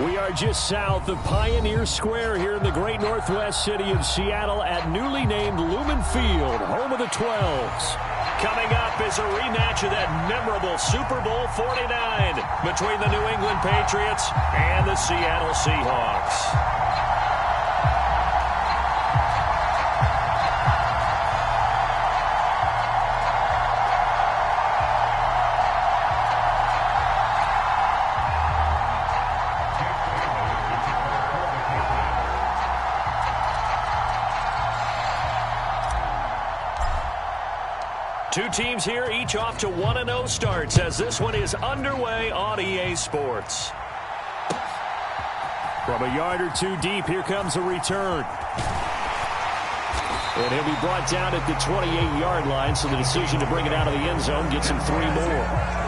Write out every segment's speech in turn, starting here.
We are just south of Pioneer Square here in the great northwest city of Seattle at newly named Lumen Field, home of the 12s. Coming up is a rematch of that memorable Super Bowl 49 between the New England Patriots and the Seattle Seahawks. Two teams here, each off to 1-0 starts as this one is underway on EA Sports. From a yard or two deep, here comes a return. And he'll be brought down at the 28-yard line, so the decision to bring it out of the end zone gets him 3 more.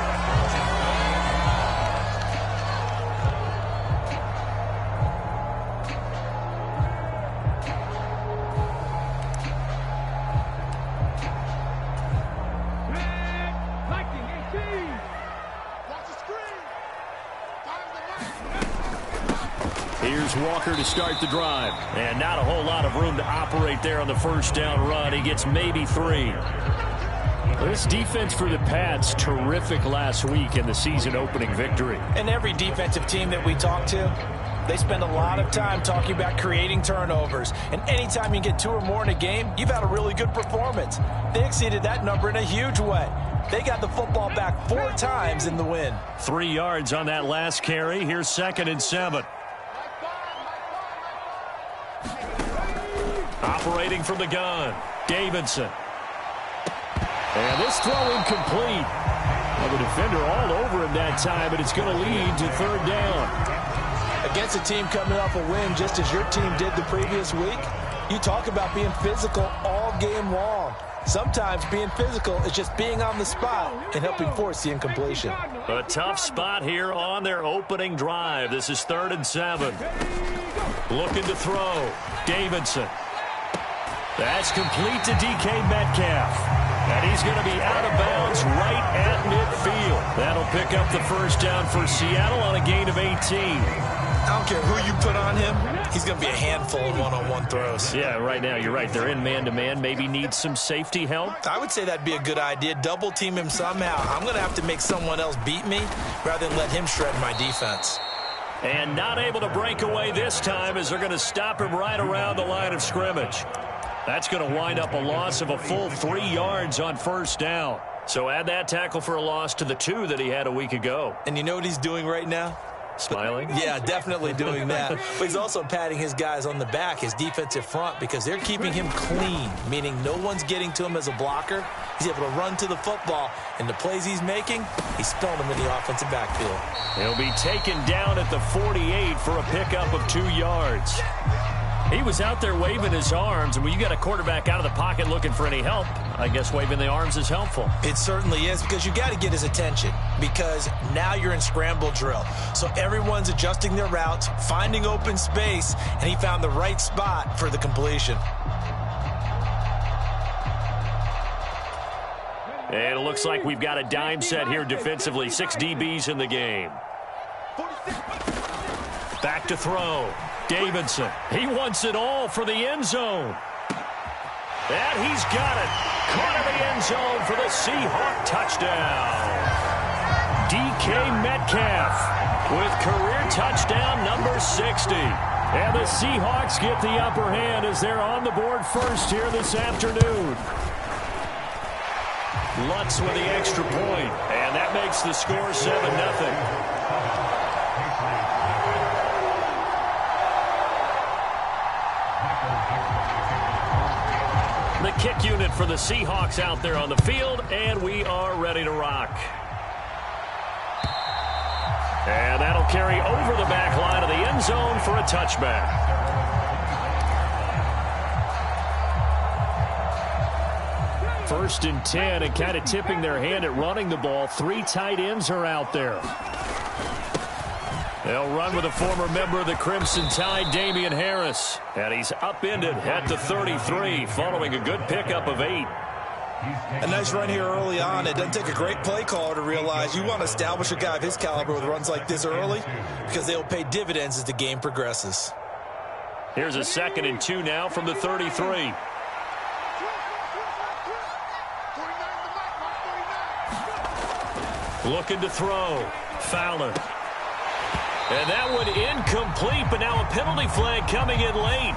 Here's Walker to start the drive. And not a whole lot of room to operate there on the first down run. He gets maybe 3. This defense for the Pats, terrific last week in the season-opening victory. And every defensive team that we talk to, they spend a lot of time talking about creating turnovers. And anytime you get 2 or more in a game, you've had a really good performance. They exceeded that number in a huge way. They got the football back 4 times in the win. 3 yards on that last carry. Here's 2nd and 7. Operating from the gun, Davidson. And this throw incomplete. Well, the defender all over him that time, but it's going to lead to 3rd down. Against a team coming off a win just as your team did the previous week, you talk about being physical all game long. Sometimes being physical is just being on the spot and helping force the incompletion. A tough spot here on their opening drive. This is 3rd and 7. Looking to throw, Davidson. That's complete to DK Metcalf. And he's going to be out of bounds right at midfield. That'll pick up the first down for Seattle on a gain of 18. I don't care who you put on him. He's going to be a handful of one-on-one throws. Yeah, right now you're right. They're in man-to-man. Maybe need some safety help. I would say that'd be a good idea. Double team him somehow. I'm going to have to make someone else beat me rather than let him shred my defense. And not able to break away this time as they're going to stop him right around the line of scrimmage. That's going to wind up a loss of a full 3 yards on first down. So add that tackle for a loss to the 2 that he had a week ago. And you know what he's doing right now? Smiling? Yeah, definitely doing that. But he's also patting his guys on the back, his defensive front, because they're keeping him clean, meaning no one's getting to him as a blocker. He's able to run to the football, and the plays he's making, he's spelling them in the offensive backfield. He'll be taken down at the 48 for a pickup of 2 yards. He was out there waving his arms, and when you got a quarterback out of the pocket looking for any help, I guess waving the arms is helpful. It certainly is, because you got to get his attention, because now you're in scramble drill. So everyone's adjusting their routes, finding open space, and he found the right spot for the completion. And it looks like we've got a dime set here defensively. 6 DBs in the game. Back to throw. Davidson. He wants it all for the end zone. And he's got it. Caught in the end zone for the Seahawk touchdown. DK Metcalf with career touchdown number 60. And the Seahawks get the upper hand as they're on the board first here this afternoon. Lutz with the extra point, and that makes the score 7-0. The kick unit for the Seahawks out there on the field, and we are ready to rock. And that'll carry over the back line of the end zone for a touchback. First and 10, and kind of tipping their hand at running the ball. 3 tight ends are out there. They'll run with a former member of the Crimson Tide, Damian Harris. And he's upended at the 33 following a good pickup of 8. A nice run here early on. It doesn't take a great play caller to realize you want to establish a guy of his caliber with runs like this early because they'll pay dividends as the game progresses. Here's a 2nd and 2 now from the 33. Looking to throw. Fowler. And that one incomplete, but now a penalty flag coming in late.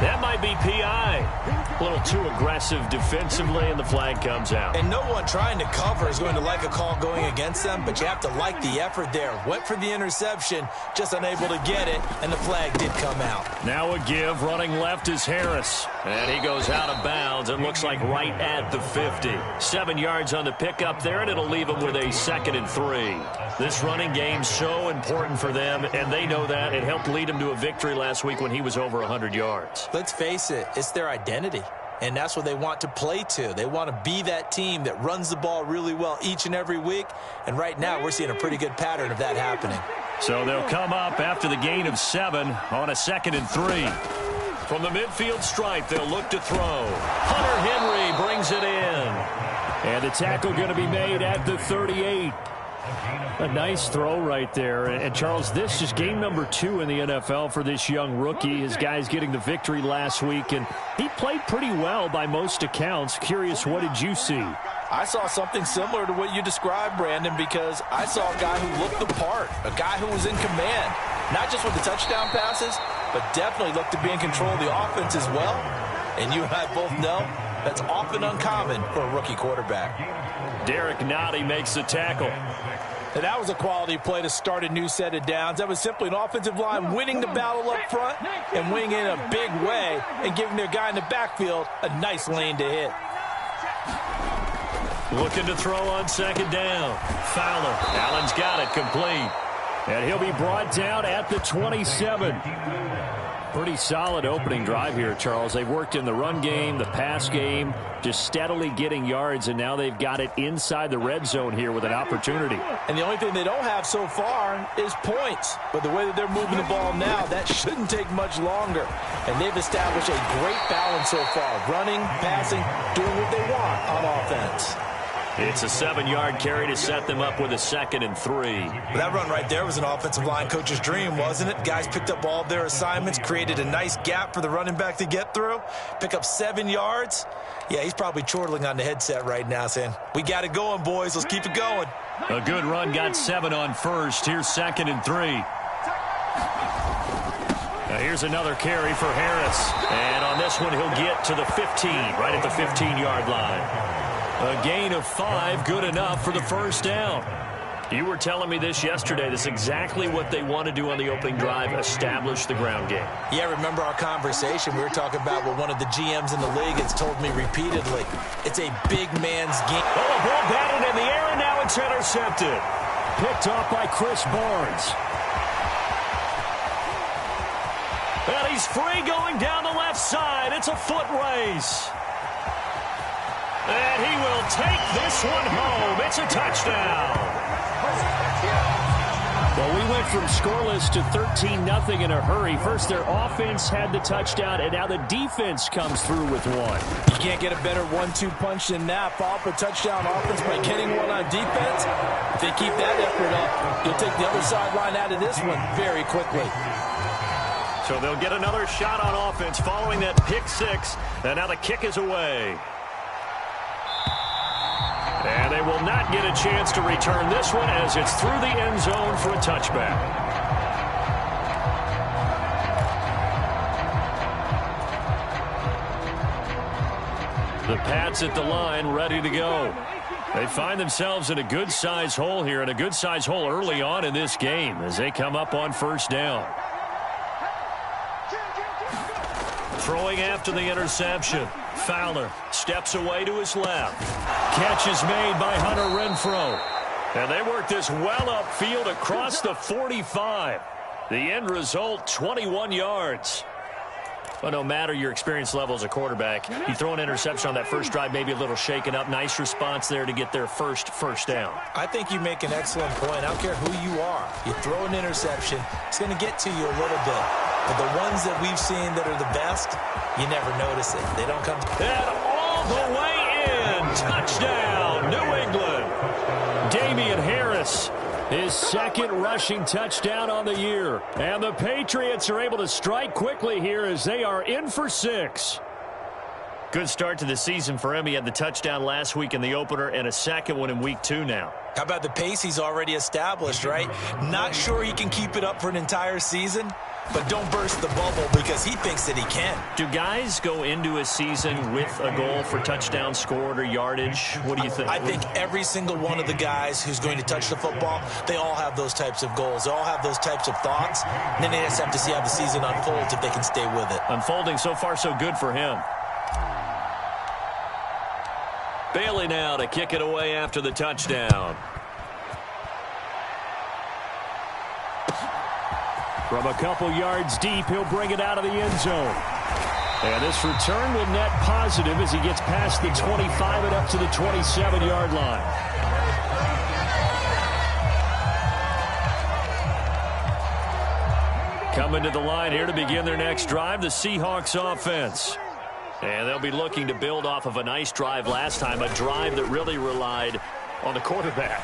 That might be PI. A little too aggressive defensively, and the flag comes out. And no one trying to cover is going to like a call going against them, but you have to like the effort there. Went for the interception, just unable to get it, and the flag did come out. Now a give. Running left is Harris. And he goes out of bounds. It looks like right at the 50. 7 yards on the pickup there, and it'll leave him with a 2nd and 3. This running game's so important for them, and they know that. It helped lead him to a victory last week when he was over 100 yards. Let's face it, it's their identity, and that's what they want to play to. They want to be that team that runs the ball really well each and every week, and right now we're seeing a pretty good pattern of that happening. So they'll come up after the gain of 7 on a 2nd and 3. From the midfield stripe, they'll look to throw. Hunter Henry brings it in. And the tackle going to be made at the 38. A nice throw right there. And, Charles, this is game number 2 in the NFL for this young rookie. His guys getting the victory last week, and he played pretty well by most accounts. Curious, what did you see? I saw something similar to what you described, Brandon, because I saw a guy who looked the part, a guy who was in command, not just with the touchdown passes, but definitely looked to be in control of the offense as well. And you and I both know that's often uncommon for a rookie quarterback. Derek Nottie makes the tackle. And that was a quality play to start a new set of downs. That was simply an offensive line winning the battle up front and winning in a big way and giving their guy in the backfield a nice lane to hit. Looking to throw on 2nd down. Fowler. Allen's got it complete. And he'll be brought down at the 27. Pretty solid opening drive here, Charles. They've worked in the run game, the pass game, just steadily getting yards, and now they've got it inside the red zone here with an opportunity. And the only thing they don't have so far is points. But the way that they're moving the ball now, that shouldn't take much longer. And they've established a great balance so far, running, passing, doing what they want on offense. It's a 7-yard carry to set them up with a 2nd and 3. That run right there was an offensive line coach's dream, wasn't it? Guys picked up all of their assignments, created a nice gap for the running back to get through, pick up 7 yards. Yeah, he's probably chortling on the headset right now saying, we got it going, boys. Let's keep it going. A good run, got 7 on first. Here's 2nd and 3. Now here's another carry for Harris. And on this one, he'll get to the 15, right at the 15-yard line. A gain of 5, good enough for the first down. You were telling me this yesterday. This is exactly what they want to do on the opening drive, establish the ground game. Yeah, remember our conversation. We were talking about what one of the GMs in the league has told me repeatedly. It's a big man's game. Oh, a ball batted in the air, and now it's intercepted. Picked off by Chris Barnes. And he's free going down the left side. It's a foot race. And he will take this one home. It's a touchdown. Well, we went from scoreless to 13-0 in a hurry. First, their offense had the touchdown, and now the defense comes through with one. You can't get a better 1-2 punch than that. Follow up a touchdown offense by getting one on defense. If they keep that effort up, you'll take the other sideline out of this one very quickly. So they'll get another shot on offense following that pick 6, and now the kick is away. And they will not get a chance to return this one as it's through the end zone for a touchback. The Pats at the line, ready to go. They find themselves in a good-sized hole here, and a good-sized hole early on in this game as they come up on first down. Throwing after the interception. Fowler steps away to his left. Catch is made by Hunter Renfrow. And they work this well upfield across the 45. The end result, 21 yards. But no matter your experience level as a quarterback, you throw an interception on that first drive, maybe a little shaken up. Nice response there to get their first down. I think you make an excellent point. I don't care who you are. You throw an interception, it's going to get to you a little bit. But the ones that we've seen that are the best, you never notice it. They don't come. And all the way And touchdown, New England. Damian Harris, his second rushing touchdown on the year. And the Patriots are able to strike quickly here as they are in for 6. Good start to the season for him. He had the touchdown last week in the opener and a second one in week 2 now. How about the pace he's already established, right? Not sure he can keep it up for an entire season, but don't burst the bubble because he thinks that he can. Do guys go into a season with a goal for touchdown scored or yardage? What do you think? I think every single one of the guys who's going to touch the football, they all have those types of goals. They all have those types of thoughts. And then they just have to see how the season unfolds if they can stay with it. Unfolding so far so good for him. Bailey now to kick it away after the touchdown. From a couple yards deep, he'll bring it out of the end zone. And this return will net positive as he gets past the 25 and up to the 27-yard line. Coming to the line here to begin their next drive, the Seahawks offense. And they'll be looking to build off of a nice drive last time, a drive that really relied on the quarterback.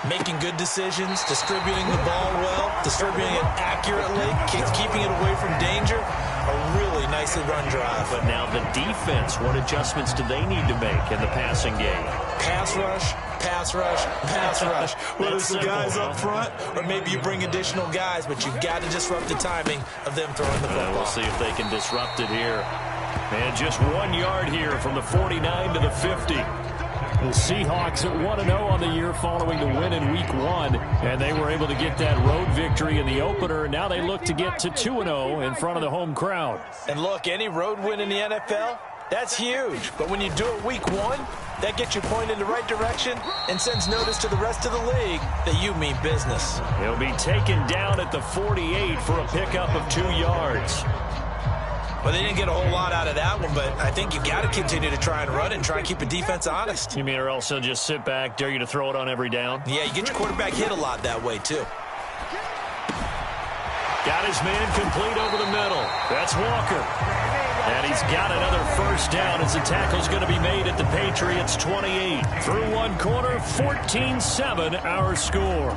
Making good decisions, distributing the ball well, distributing it accurately, keeping it away from danger. A really nicely run drive. But now the defense, what adjustments do they need to make in the passing game? Pass rush, pass rush, pass rush. Whether it's the guys up front or maybe you bring additional guys, but you've got to disrupt the timing of them throwing the football. We'll see if they can disrupt it here. And just 1 yard here from the 49 to the 50. The Seahawks at 1-0 on the year following the win in week 1. And they were able to get that road victory in the opener. And now they look to get to 2-0 in front of the home crowd. And look, any road win in the NFL, that's huge. But when you do it week 1, that gets you pointed in the right direction and sends notice to the rest of the league that you mean business. He'll be taken down at the 48 for a pickup of 2 yards. Well, they didn't get a whole lot out of that one, but I think you got to continue to try and run and try and keep the defense honest. You mean or else they'll just sit back, dare you to throw it on every down? Yeah, you get your quarterback hit a lot that way, too. Got his man complete over the middle. That's Walker. And he's got another first down as the tackle's going to be made at the Patriots' 28. Through one quarter, 14-7 our score.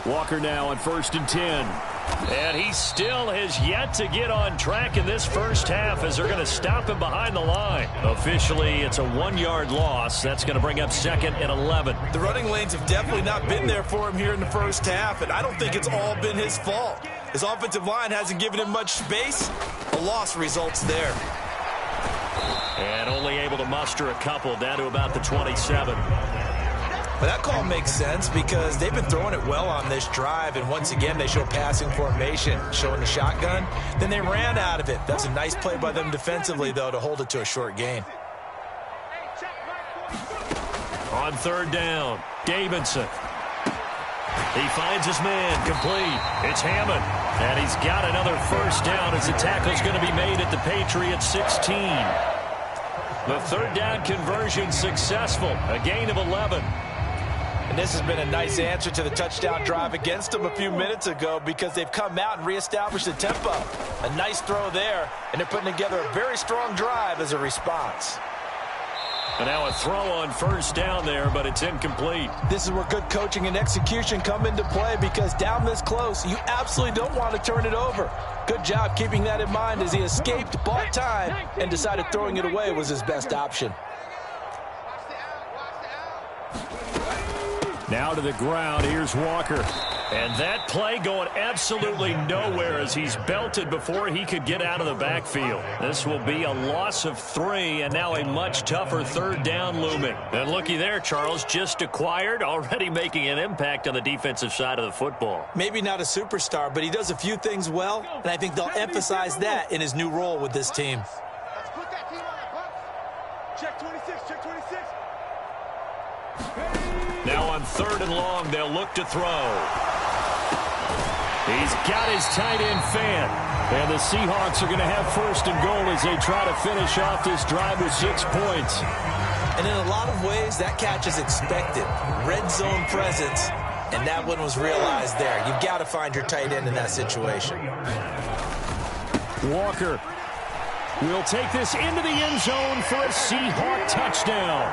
Walker now on 1st and 10. And he still has yet to get on track in this first half as they're going to stop him behind the line. Officially, it's a 1-yard loss. That's going to bring up 2nd and 11. The running lanes have definitely not been there for him here in the first half, and I don't think it's all been his fault. His offensive line hasn't given him much space. A loss results there. And only able to muster a couple down to about the 27. But that call makes sense because they've been throwing it well on this drive, and once again they show passing formation, showing the shotgun. Then they ran out of it. That's a nice play by them defensively, though, to hold it to a short gain. On 3rd down, Davidson. He finds his man complete. It's Hammond. And he's got another first down as the tackle's going to be made at the Patriots' 16. The 3rd down conversion successful. A gain of 11. And this has been a nice answer to the touchdown drive against them a few minutes ago because they've come out and reestablished the tempo. A nice throw there, and they're putting together a very strong drive as a response. And now a throw on 1st down there, but it's incomplete. This is where good coaching and execution come into play because down this close, you absolutely don't want to turn it over. Good job keeping that in mind as he escaped, bought time, and decided throwing it away was his best option. Now to the ground, here's Walker. And that play going absolutely nowhere as he's belted before he could get out of the backfield. This will be a loss of 3, and now a much tougher 3rd down looming. And looky there, Charles, just acquired, already making an impact on the defensive side of the football. Maybe not a superstar, but he does a few things well, and I think they'll emphasize that in his new role with this team. Let's put that team on that box. Check 26, check 26. Now on 3rd and long, they'll look to throw. He's got his tight end fan. And the Seahawks are going to have 1st and goal as they try to finish off this drive with 6 points. And in a lot of ways, that catch is expected. Red zone presence. and that one was realized there. You've got to find your tight end in that situation. Walker will take this into the end zone for a Seahawk touchdown.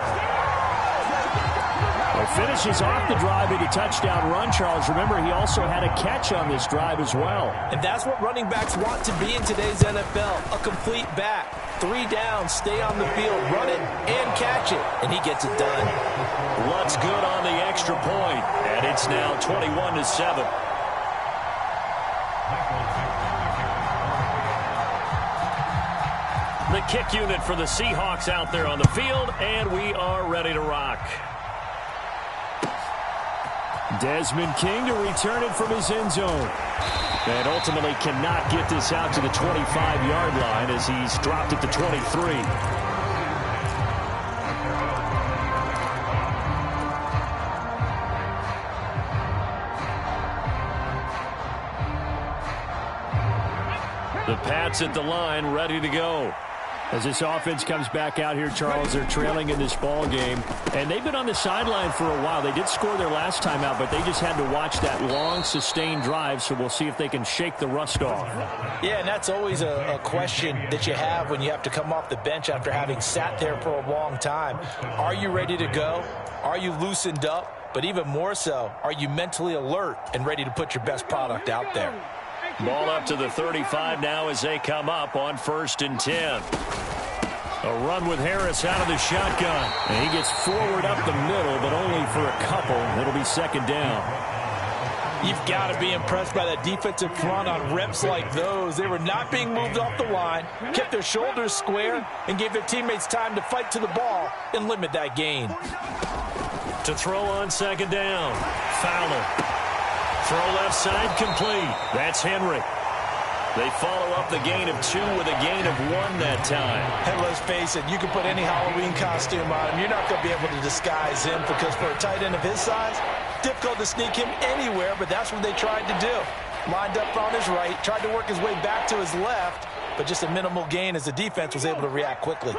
Well, finishes off the drive with a touchdown run, Charles. Remember, he also had a catch on this drive as well. And that's what running backs want to be in today's NFL, a complete back. 3 downs, stay on the field, run it, and catch it. And he gets it done. Looks good on the extra point, and it's now 21-7. The kick unit for the Seahawks out there on the field, and we are ready to rock. Desmond King to return it from his end zone. And ultimately cannot get this out to the 25-yard line as he's dropped at the 23. The Pats at the line, ready to go. As this offense comes back out here, Charles, they're trailing in this ball game. And they've been on the sideline for a while. They did score their last time out, but they just had to watch that long, sustained drive, so we'll see if they can shake the rust off. Yeah, and that's always a question that you have when you have to come off the bench after having sat there for a long time. Are you ready to go? Are you loosened up? But even more so, are you mentally alert and ready to put your best product out there? Ball up to the 35 now as they come up on 1st and 10. A run with Harris out of the shotgun. And he gets forward up the middle, but only for a couple. It'll be 2nd down. You've got to be impressed by that defensive front on reps like those. They were not being moved off the line, kept their shoulders square, and gave their teammates time to fight to the ball and limit that gain. To throw on 2nd down. Fowler. Throw left side complete. That's Henry. They follow up the gain of 2 with a gain of 1 that time. And let's face it, you can put any Halloween costume on him. You're not going to be able to disguise him because for a tight end of his size, difficult to sneak him anywhere, but that's what they tried to do. Lined up on his right, tried to work his way back to his left, but just a minimal gain as the defense was able to react quickly.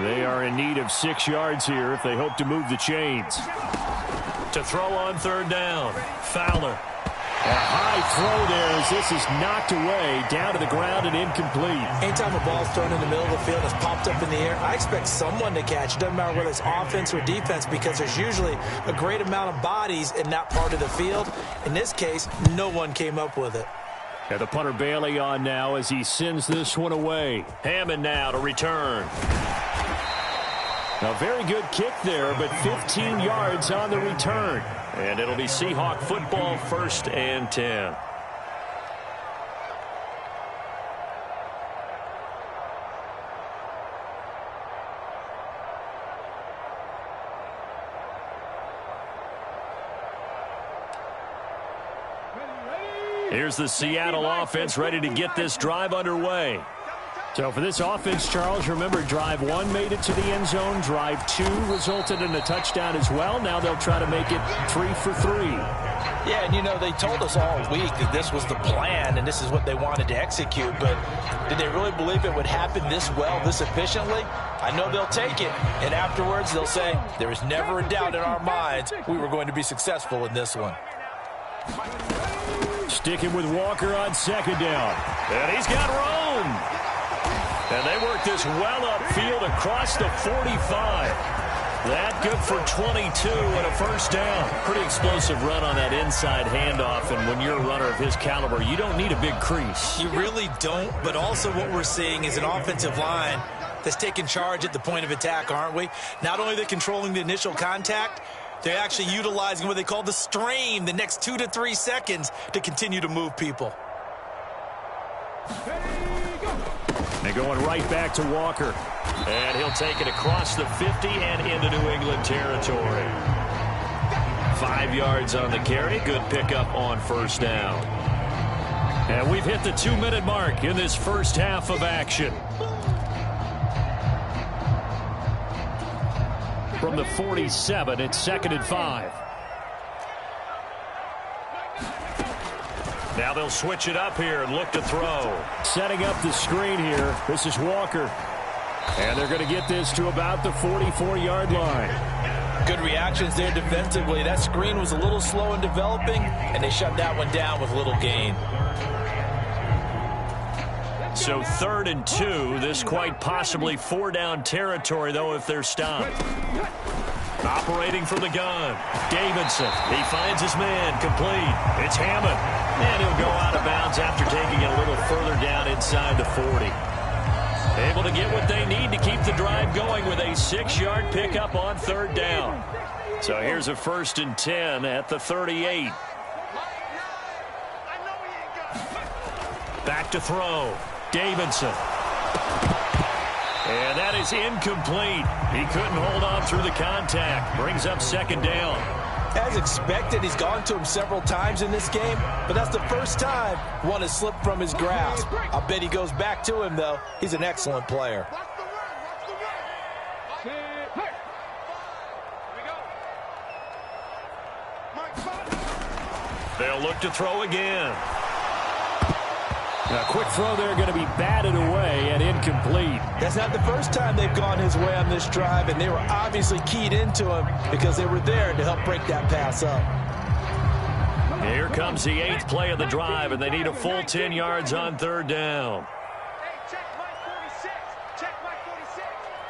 They are in need of 6 yards here if they hope to move the chains. To throw on 3rd down, Fowler. A high throw there as this is knocked away, down to the ground and incomplete. Anytime a ball's thrown in the middle of the field and it's popped up in the air, I expect someone to catch. It doesn't matter whether it's offense or defense because there's usually a great amount of bodies in that part of the field. In this case, no one came up with it. And the punter Bailey on now as he sends this one away. Hammond now to return. A very good kick there, but 15 yards on the return. And it'll be Seahawk football, 1st and 10. Here's the Seattle offense ready to get this drive underway. So for this offense, Charles, remember, drive 1 made it to the end zone. Drive 2 resulted in a touchdown as well. Now they'll try to make it 3 for 3. Yeah, and you know, they told us all week that this was the plan and this is what they wanted to execute. But did they really believe it would happen this well, this efficiently? I know they'll take it. And afterwards, they'll say, there was never a doubt in our minds we were going to be successful in this one. Sticking with Walker on 2nd down. And he's got room. And they work this well upfield across the 45. That good for 22 and a 1st down. Pretty explosive run on that inside handoff. And when you're a runner of his caliber, you don't need a big crease. You really don't. But also what we're seeing is an offensive line that's taking charge at the point of attack, aren't we? Not only are they controlling the initial contact, they're actually utilizing what they call the strain, the next 2 to 3 seconds to continue to move people. They're going right back to Walker. And he'll take it across the 50 and into New England territory. 5 yards on the carry. Good pickup on 1st down. And we've hit the 2-minute mark in this first half of action. From the 47, it's 2nd and 5. Now they'll switch it up here and look to throw. Setting up the screen here. This is Walker. And they're going to get this to about the 44-yard line. Good reactions there defensively. That screen was a little slow in developing, and they shut that one down with little gain. So 3rd and 2. This quite possibly 4-down territory, though, if they're stopped. Operating from the gun, Davidson. He finds his man, complete. It's Hammond. And he'll go out of bounds after taking it a little further down inside the 40. Able to get what they need to keep the drive going with a 6-yard pickup on 3rd down. So here's a 1st and 10 at the 38. Back to throw. Davidson. And that is incomplete. He couldn't hold on through the contact. Brings up 2nd down. As expected, he's gone to him several times in this game, but that's the first time one has slipped from his grasp. I'll bet he goes back to him, though. He's an excellent player. They'll look to throw again. A quick throw there, going to be batted away and incomplete. That's not the first time they've gone his way on this drive, and they were obviously keyed into him because they were there to help break that pass up. Here comes the 8th play of the drive, and they need a full 10 yards on 3rd down. Hey, check Mike 46. Check Mike 46.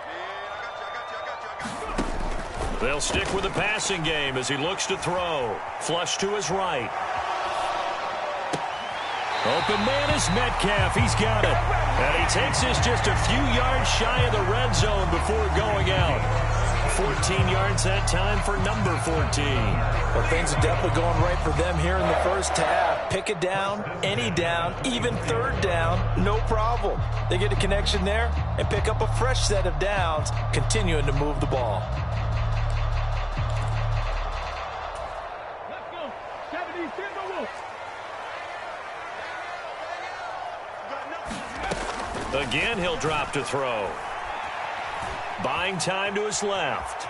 Yeah, I got you. They'll stick with the passing game as he looks to throw. Flush to his right. Open man is Metcalf. He's got it. And he takes this just a few yards shy of the red zone before going out. 14 yards that time for number 14. Well, things are definitely going right for them here in the first half. Pick a down, any down, even 3rd down, no problem. They get a connection there and pick up a fresh set of downs, continuing to move the ball. Let's go. 70, Again, he'll drop to throw. Buying time to his left.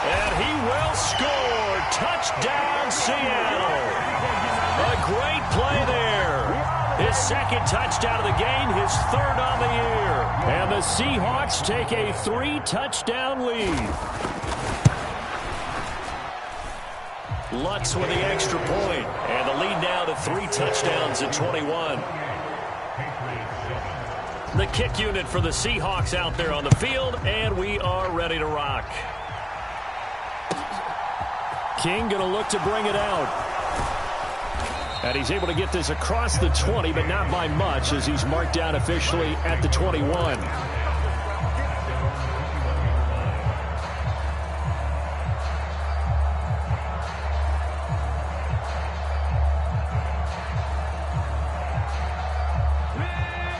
And he will score. Touchdown, Seattle. A great play there. His 2nd touchdown of the game, his 3rd on the year. And the Seahawks take a 3-touchdown lead. Lutz with the extra point, and the lead now to 3 touchdowns at 21. The kick unit for the Seahawks out there on the field, and we are ready to rock. King going to look to bring it out. And he's able to get this across the 20, but not by much as he's marked down officially at the 21.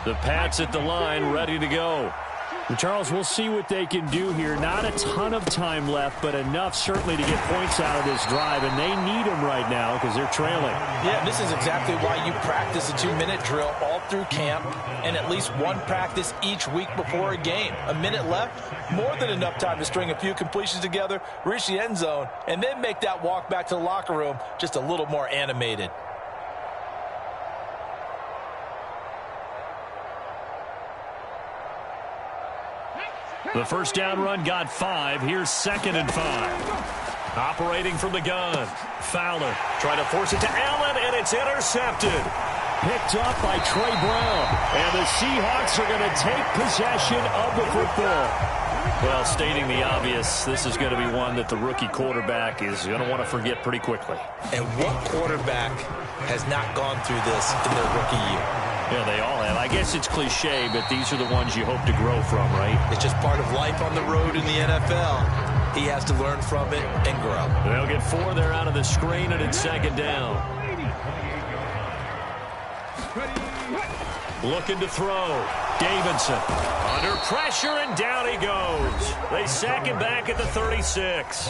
The Pats at the line, ready to go. And Charles, we'll see what they can do here. Not a ton of time left, but enough certainly to get points out of this drive, and they need them right now because they're trailing. Yeah, this is exactly why you practice a 2-minute drill all through camp and at least one practice each week before a game. A minute left, more than enough time to string a few completions together, reach the end zone, and then make that walk back to the locker room just a little more animated. The first down run got 5. Here's 2nd and 5. Operating from the gun. Fowler trying to force it to Allen, and it's intercepted. Picked up by Trey Brown. And the Seahawks are going to take possession of the football. Well, stating the obvious, this is going to be one that the rookie quarterback is going to want to forget pretty quickly. And what quarterback has not gone through this in their rookie year? Yeah, they all have. I guess it's cliche, but these are the ones you hope to grow from, right? It's just part of life on the road in the NFL. He has to learn from it and grow. They'll get 4 there out of the screen, and it's 2nd down. Looking to throw. Davidson under pressure, and down he goes. They sack him back at the 36.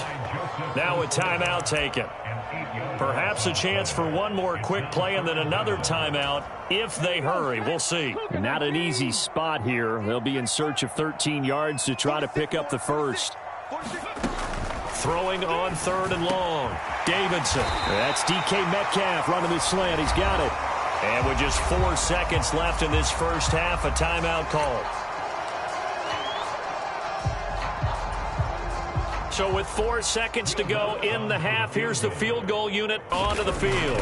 Now a timeout taken. Perhaps a chance for one more quick play and then another timeout if they hurry. We'll see. Not an easy spot here. They'll be in search of 13 yards to try to pick up the first. Throwing on 3rd and long. Davidson. That's DK Metcalf running the slant. He's got it. And with just 4 seconds left in this first half, a timeout called. So with 4 seconds to go in the half, here's the field goal unit onto the field.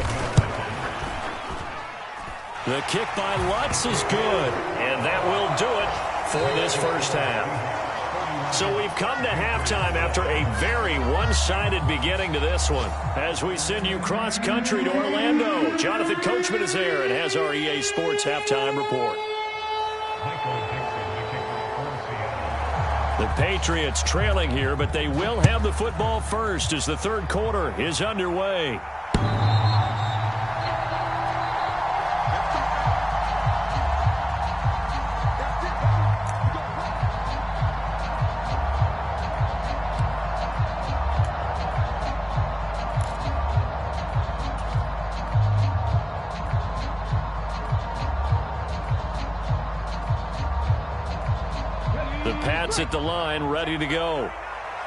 The kick by Lutz is good, and that will do it for this first half. So we've come to halftime after a very one-sided beginning to this one. As we send you cross-country to Orlando, Jonathan Coachman is there and has our EA Sports halftime report. The Patriots trailing here, but they will have the football first as the third quarter is underway. At the line, ready to go.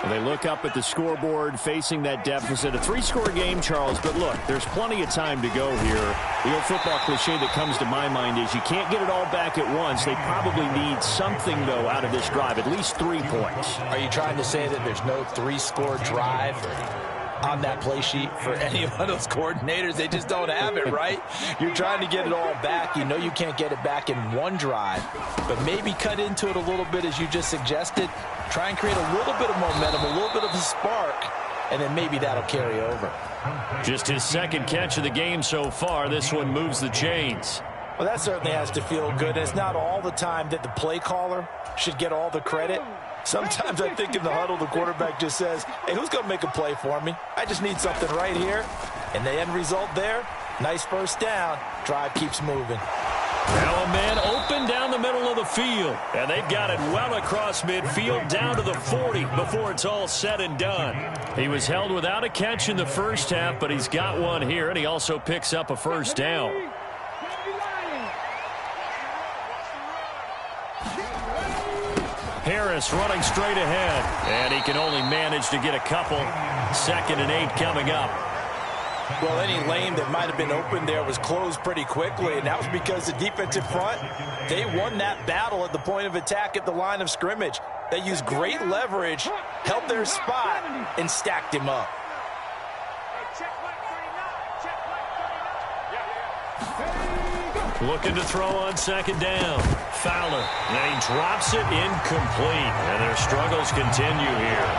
Well, they look up at the scoreboard, facing that deficit. A 3-score game, Charles, but look, there's plenty of time to go here. The old football cliche that comes to my mind is you can't get it all back at once. They probably need something, though, out of this drive, at least 3 points. Are you trying to say that there's no 3-score drive on that play sheet for any one of those coordinators? They just don't have it, right? You're trying to get it all back. You know you can't get it back in one drive, but maybe cut into it a little bit as you just suggested. Try and create a little bit of momentum, a little bit of a spark, and then maybe that'll carry over. Just his second catch of the game so far. This one moves the chains. Well, that certainly has to feel good. It's not all the time that the play caller should get all the credit. Sometimes I think in the huddle, the quarterback just says, hey, who's going to make a play for me? I just need something right here. And the end result there, nice first down. Drive keeps moving. Now a man open down the middle of the field. And they've got it well across midfield down to the 40 before it's all said and done. He was held without a catch in the first half, but he's got one here, and he also picks up a first down. Harris running straight ahead, and he can only manage to get a couple. 2nd and 8 coming up. Well, any lane that might have been open there was closed pretty quickly, and that was because the defensive front, they won that battle at the point of attack at the line of scrimmage. They used great leverage, held their spot, and stacked him up. Looking to throw on 2nd down. Fowler, and he drops it incomplete. And their struggles continue here.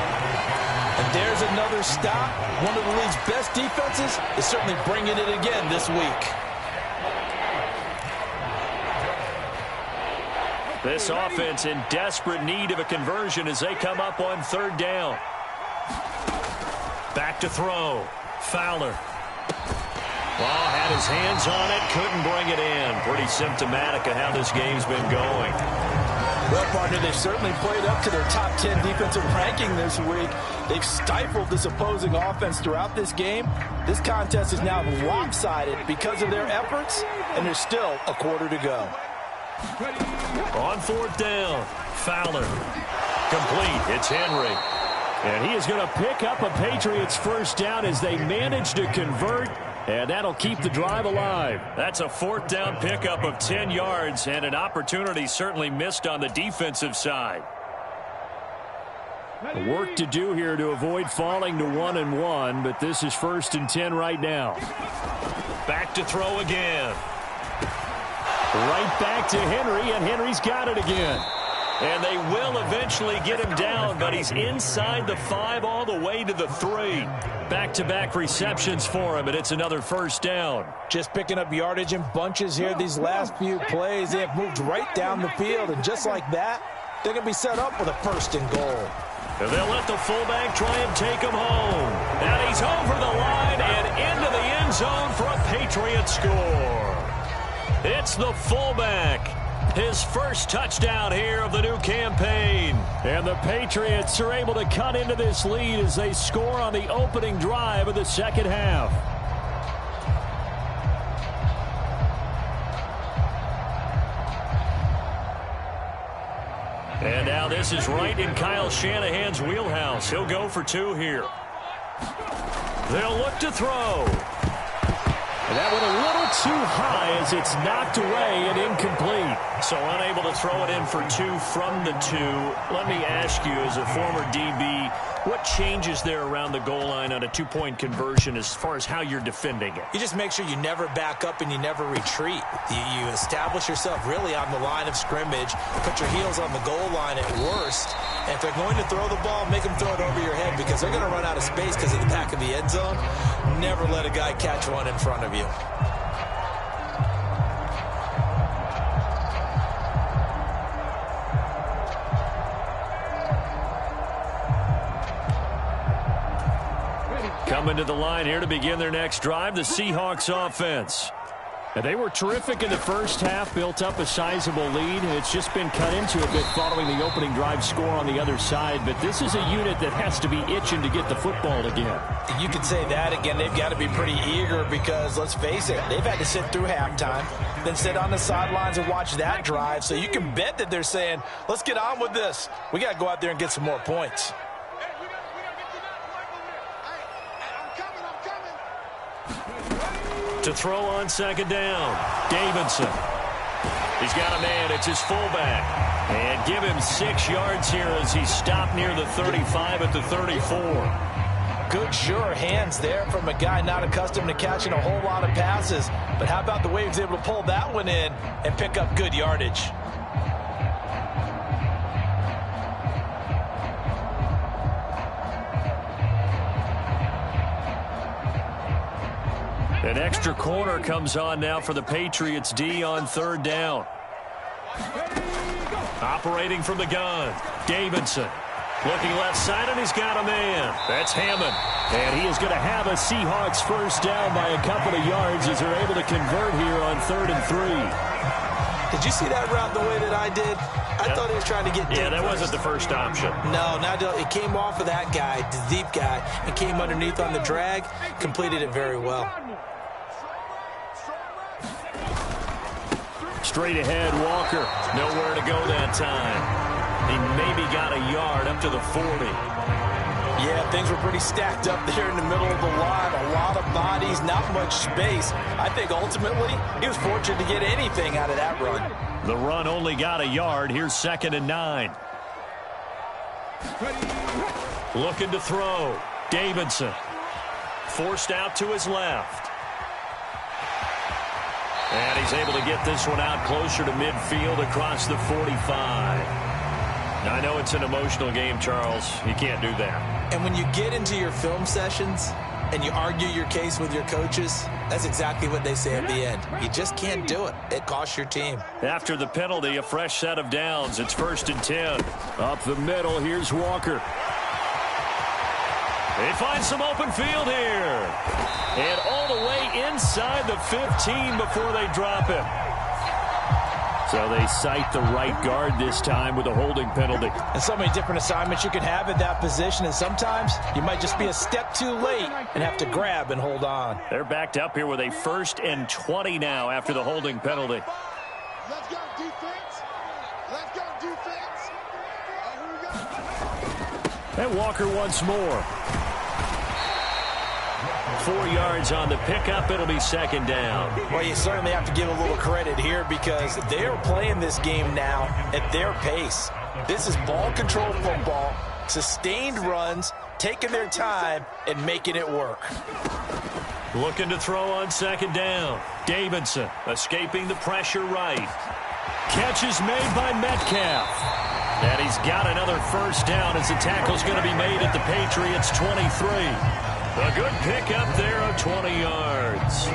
And there's another stop. One of the league's best defenses is certainly bringing it again this week. This offense in desperate need of a conversion as they come up on 3rd down. Back to throw. Fowler. Well, had his hands on it, couldn't bring it in. Pretty symptomatic of how this game's been going. Well, partner, they've certainly played up to their top 10 defensive ranking this week. They've stifled this opposing offense throughout this game. This contest is now lopsided because of their efforts, and there's still a quarter to go. On 4th down, Fowler. Complete, it's Henry. And he is going to pick up a Patriots first down as they manage to convert. And that'll keep the drive alive. That's a 4th down pickup of 10 yards and an opportunity certainly missed on the defensive side. Work to do here to avoid falling to 1-1, but this is 1st and 10 right now. Back to throw again. Right back to Henry, and Henry's got it again. And they will eventually get him down, but he's inside the 5 all the way to the 3. Back-to-back receptions for him, and it's another first down. Just picking up yardage in bunches here these last few plays. They have moved right down the field, and just like that, they're going to be set up with a 1st and goal. And they'll let the fullback try and take him home. And he's over the line and into the end zone for a Patriot score. It's the fullback. His first touchdown here of the new campaign. And the Patriots are able to cut into this lead as they score on the opening drive of the second half. And now this is right in Kyle Shanahan's wheelhouse. He'll go for 2 here. They'll look to throw. And that went a little little too high as it's knocked away and incomplete. So unable to throw it in for 2 from the 2. Let me ask you, as a former DB, what changes there around the goal line on a 2-point conversion as far as how you're defending it? You just make sure you never back up and you never retreat. You establish yourself really on the line of scrimmage, put your heels on the goal line at worst, and if they're going to throw the ball, make them throw it over your head because they're going to run out of space because of the back of the end zone. Never let a guy catch one in front of you. Coming to the line here to begin their next drive, the Seahawks offense. And they were terrific in the first half, built up a sizable lead, and it's just been cut into a bit following the opening drive score on the other side. But this is a unit that has to be itching to get the football again. You could say that again. They've got to be pretty eager because, let's face it, they've had to sit through halftime, then sit on the sidelines and watch that drive. So you can bet that they're saying, let's get on with this. We got to go out there and get some more points. To throw on second down, Davidson. He's got a man. It's his fullback. And give him 6 yards here as he's stopped near the 35 at the 34. Good, sure hands there from a guy not accustomed to catching a whole lot of passes. But how about the way he was able to pull that one in and pick up good yardage? An extra corner comes on now for the Patriots D on third down. Operating from the gun, Davidson. Looking left side, and he's got a man. That's Hammond. And he is going to have a Seahawks first down by a couple of yards as they're able to convert here on 3rd and 3. Did you see that route the way that I did? I thought he was trying to get deep. Yeah, that wasn't the first option. No, it came off of that guy, the deep guy, and came underneath on the drag, completed it very well. Straight ahead, Walker. Nowhere to go that time. He maybe got a yard up to the 40. Yeah, things were pretty stacked up there in the middle of the line. A lot of bodies, not much space. I think ultimately he was fortunate to get anything out of that run. The run only got a yard. Here's 2nd and 9. Looking to throw. Davidson. Forced out to his left. And he's able to get this one out closer to midfield across the 45. Now, I know it's an emotional game, Charles. You can't do that. And when you get into your film sessions and you argue your case with your coaches, that's exactly what they say at the end. You just can't do it. It costs your team. After the penalty, a fresh set of downs. It's 1st and 10. Up the middle, here's Walker. They find some open field here. And all the way inside the 15 before they drop him. So they cite the right guard this time with a holding penalty. And so many different assignments you can have at that position, and sometimes you might just be a step too late and have to grab and hold on. They're backed up here with a 1st and 20 now after the holding penalty. Let's go, defense. Let's go, defense. Here we go. And Walker once more. 4 yards on the pickup. It'll be 2nd down. Well, you certainly have to give a little credit here because they're playing this game now at their pace. This is ball control football, sustained runs, taking their time, and making it work. Looking to throw on 2nd down. Davidson escaping the pressure right. Catch is made by Metcalf. And he's got another first down as the tackle's going to be made at the Patriots' 23. A good pickup there of 20 yards.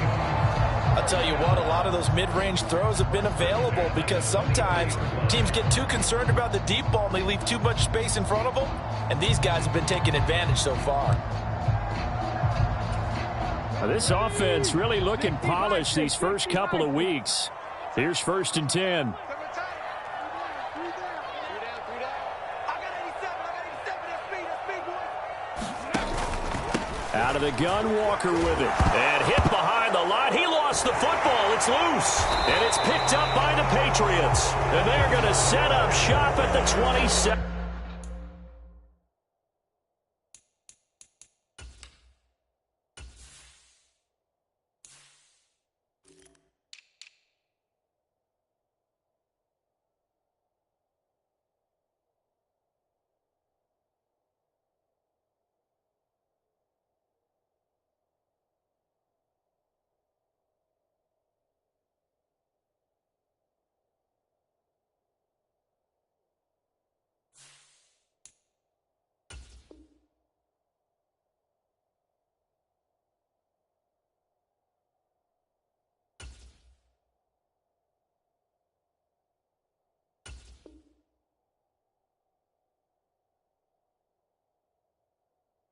I'll tell you what, a lot of those mid-range throws have been available because sometimes teams get too concerned about the deep ball and they leave too much space in front of them, and these guys have been taking advantage so far. Now, this offense really looking polished these first couple of weeks. Here's 1st and 10. Out of the gun, Walker with it. And hit behind the line. He lost the football. It's loose. And it's picked up by the Patriots. And they're going to set up shop at the 27.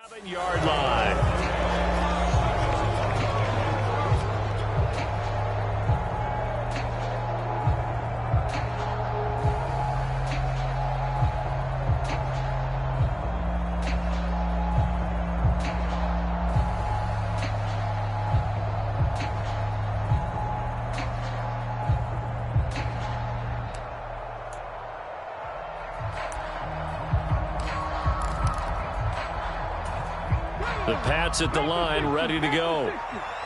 7-yard line. The Pats at the line, ready to go.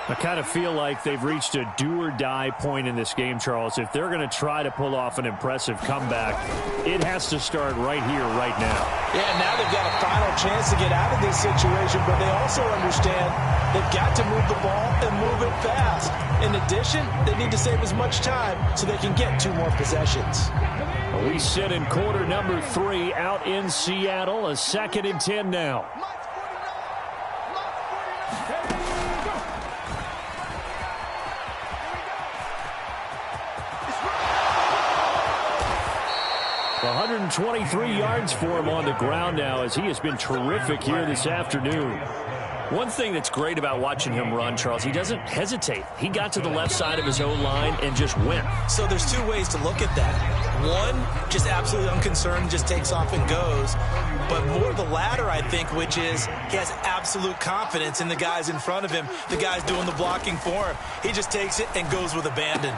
I kind of feel like they've reached a do-or-die point in this game, Charles. If they're going to try to pull off an impressive comeback, it has to start right here, right now. Yeah, now they've got a final chance to get out of this situation, but they also understand they've got to move the ball and move it fast. In addition, they need to save as much time so they can get 2 more possessions. We sit in quarter number 3 out in Seattle. A 2nd and 10 now. 123 yards for him on the ground now as he has been terrific here this afternoon. One thing that's great about watching him run, Charles, he doesn't hesitate. He got to the left side of his own line and just went. So there's 2 ways to look at that. One, just absolutely unconcerned, just takes off and goes. But more the latter, I think, which is he has absolute confidence in the guys in front of him, the guys doing the blocking for him. He just takes it and goes with abandon.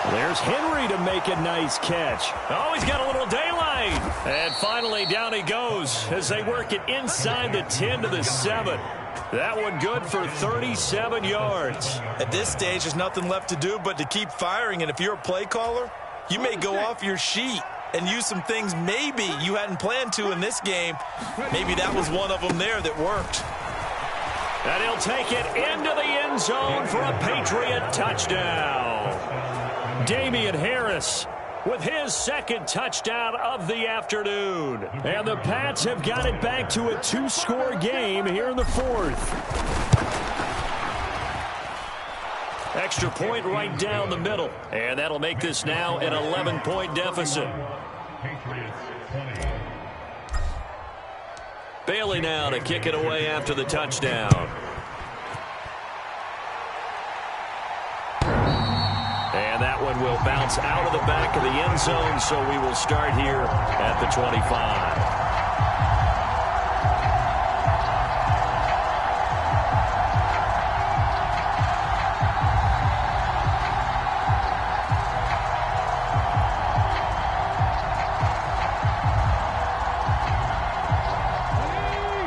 There's Henry to make a nice catch. Oh, he's got a little daylight. And finally, down he goes as they work it inside the 10 to the 7. That one good for 37 yards. At this stage, there's nothing left to do but to keep firing. And if you're a play caller, you may go off your sheet and use some things maybe you hadn't planned to in this game. Maybe that was one of them there that worked. And he'll take it into the end zone for a Patriot touchdown. Damian Harris with his 2nd touchdown of the afternoon. And the Pats have got it back to a 2-score game here in the 4th. Extra point right down the middle. And that'll make this now an 11-point deficit. Bailey now to kick it away after the touchdown. And that one will bounce out of the back of the end zone, so we will start here at the 25.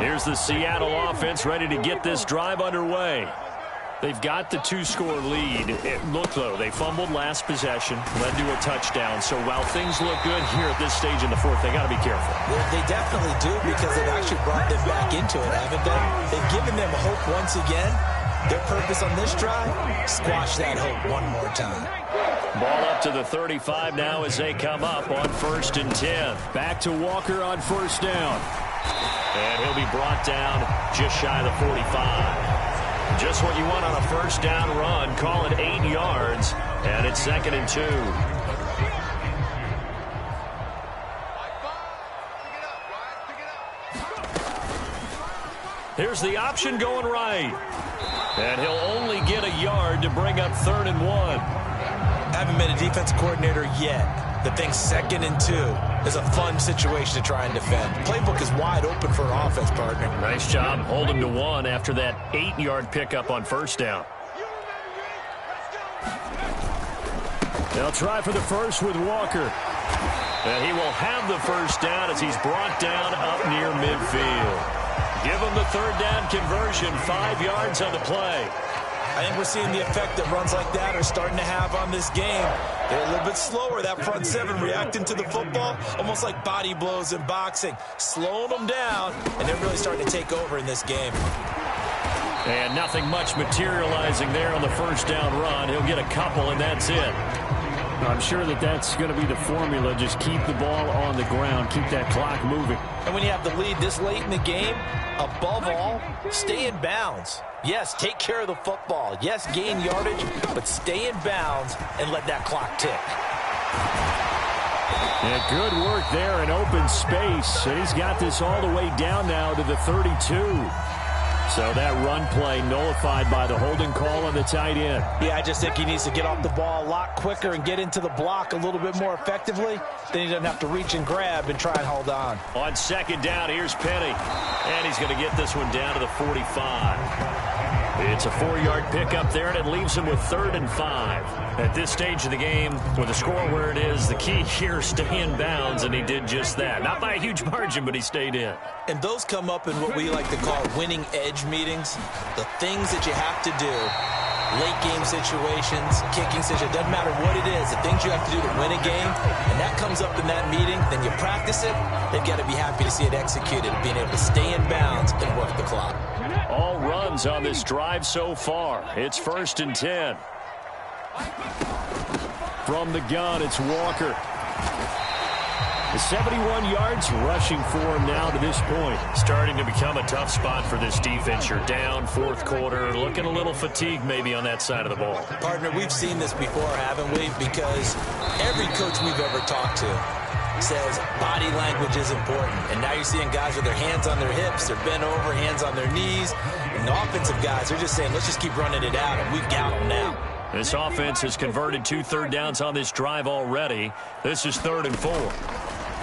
Here's the Seattle offense ready to get this drive underway. They've got the 2-score lead. Look, though, they fumbled last possession, led to a touchdown. So while things look good here at this stage in the 4th, they got to be careful. Well, they definitely do because they've actually brought them back into it, haven't they? They've given them hope once again. Their purpose on this drive, squash that hope one more time. Ball up to the 35 now as they come up on 1st and 10. Back to Walker on 1st down. And he'll be brought down just shy of the 45. Just what you want on a 1st down run. Call it 8 yards, and it's 2nd and 2. Here's the option going right. And he'll only get a yard to bring up 3rd and 1. Haven't been a defensive coordinator yet that thinks 2nd and 2 is a fun situation to try and defend. Playbook is wide open for an offense, partner. Nice job holding to 1 after that 8-yard pickup on 1st down. They'll try for the first with Walker. And he will have the 1st down as he's brought down up near midfield. Give him the 3rd down conversion, 5 yards on the play. I think we're seeing the effect that runs like that are starting to have on this game. They're a little bit slower, that front 7 reacting to the football, almost like body blows in boxing, slowing them down, and they're really starting to take over in this game. And nothing much materializing there on the 1st down run. He'll get a couple, and that's it. I'm sure that that's going to be the formula. Just keep the ball on the ground, keep that clock moving. And when you have the lead this late in the game, above all, stay in bounds. Yes, take care of the football. Yes, gain yardage, but stay in bounds and let that clock tick. And good work there in open space. And he's got this all the way down now to the 32. So that run play nullified by the holding call on the tight end. Yeah, I just think he needs to get off the ball a lot quicker and get into the block a little bit more effectively. Then he doesn't have to reach and grab and try and hold on. On second down, here's Penny. And he's going to get this one down to the 45. It's a 4-yard pickup there, and it leaves him with 3rd and 5. At this stage of the game, with the score where it is, the key here is stay in bounds, and he did just that. Not by a huge margin, but he stayed in. And those come up in what we like to call winning edge meetings. The things that you have to do, late game situations, kicking situations, doesn't matter what it is, the things you have to do to win a game, and that comes up in that meeting, then you practice it, they've got to be happy to see it executed, being able to stay in bounds and work the clock. All runs on this drive so far. It's 1st and 10. From the gun, it's Walker. 71 yards rushing for him now to this point. Starting to become a tough spot for this defense. You're down 4th quarter, looking a little fatigued maybe on that side of the ball. Partner, we've seen this before, haven't we? Because every coach we've ever talked to says body language is important. And now you're seeing guys with their hands on their hips, they're bent over, hands on their knees. And the offensive guys are just saying, let's just keep running it out, and we've got them now. This offense has converted 2 third downs on this drive already. This is 3rd and 4.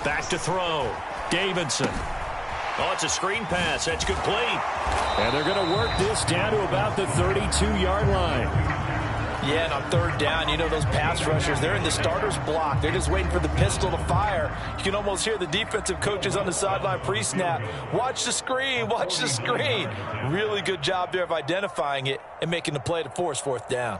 Back to throw. Davidson. Oh, it's a screen pass. That's complete. And they're going to work this down to about the 32-yard line. Yeah, and on 3rd down, you know those pass rushers, they're in the starter's block. They're just waiting for the pistol to fire. You can almost hear the defensive coaches on the sideline pre-snap. Watch the screen, watch the screen. Really good job there of identifying it and making the play to force 4th down.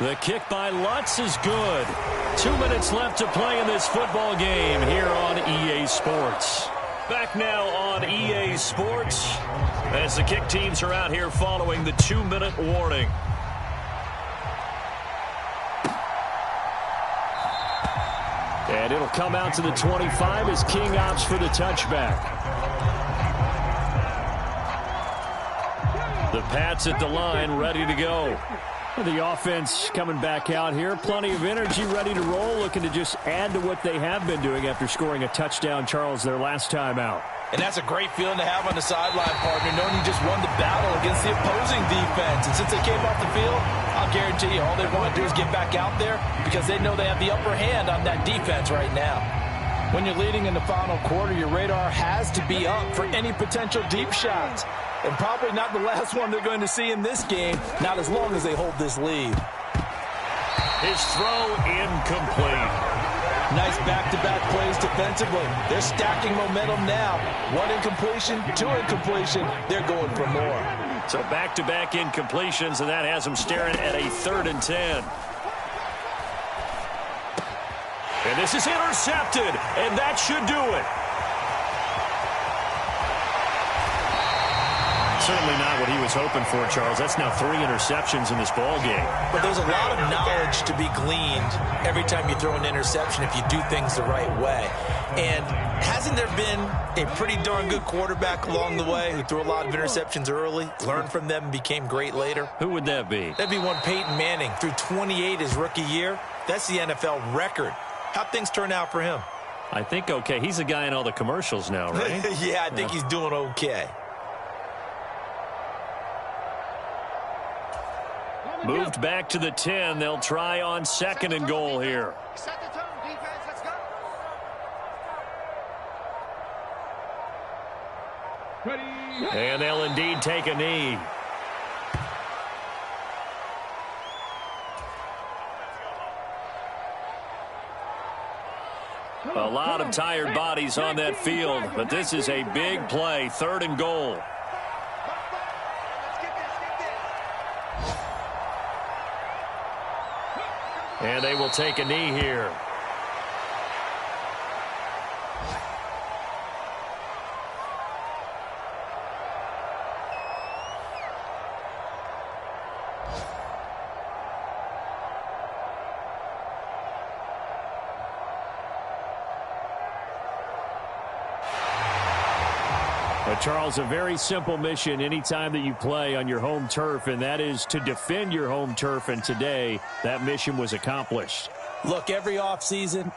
The kick by Lutz is good. 2 minutes left to play in this football game here on EA Sports. Back now on EA Sports as the kick teams are out here following the 2-minute warning. And it'll come out to the 25 as King opts for the touchback. The Pats at the line, ready to go. The offense coming back out here. Plenty of energy, ready to roll, looking to just add to what they have been doing after scoring a touchdown, Charles, their last time out. And that's a great feeling to have on the sideline, partner, knowing you just won the battle against the opposing defense. And since they came off the field, I'll guarantee you all they want to do is get back out there because they know they have the upper hand on that defense right now. When you're leading in the final quarter, your radar has to be up for any potential deep shots. And probably not the last one they're going to see in this game, not as long as they hold this lead. His throw incomplete. Nice back-to-back plays defensively. They're stacking momentum now. 1 incompletion, 2 incompletion. They're going for more. So back-to-back incompletions, and that has them staring at a 3rd and 10. And this is intercepted, and that should do it. Certainly not what he was hoping for, Charles. That's now 3 interceptions in this ball game. But there's a lot of knowledge to be gleaned every time you throw an interception if you do things the right way. And hasn't there been a pretty darn good quarterback along the way who threw a lot of interceptions early, learned from them, and became great later? Who would that be? That'd be one Peyton Manning. Threw 28 his rookie year. That's the NFL record. How'd things turn out for him? I think okay. He's a guy in all the commercials now, right? Yeah, I think he's doing okay. Moved back to the 10. They'll try on 2nd and goal here. Set the tone, defense. Let's go. And they'll indeed take a knee. A lot of tired bodies on that field, but this is a big play. 3rd and goal. And they will take a knee here. Charles, a very simple mission anytime that you play on your home turf, and that is to defend your home turf, and today that mission was accomplished. Look, every offseason,